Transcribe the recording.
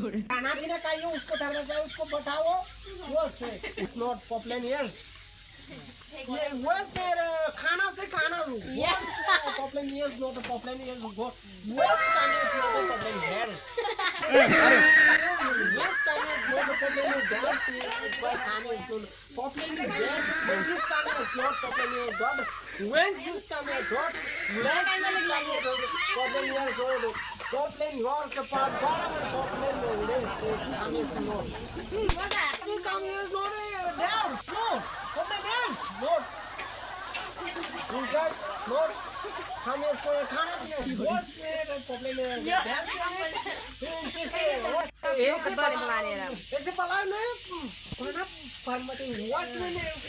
खाना पीना चाहिए उसको धरना चाहिए उसको बैठाओ वो से इट्स नॉट पॉपुलर ईयर्स ये was there खाना से खाना रू popular years not popular years go was खाने से नॉट पॉपुलर ईयर्स was खाने से नॉट पॉपुलर ईयर्स by खाने से पॉपुलर ईयर्स but this खाने is not popular years god when this खाने god when this खाने popular years old Scotland was a part of Scotland race. Come is not. Come is not there. No. Scotland is not. You guys not. Come is for खाना पीना. What's the problem? ऐसे पला नहीं. खाना परमते. What's the name?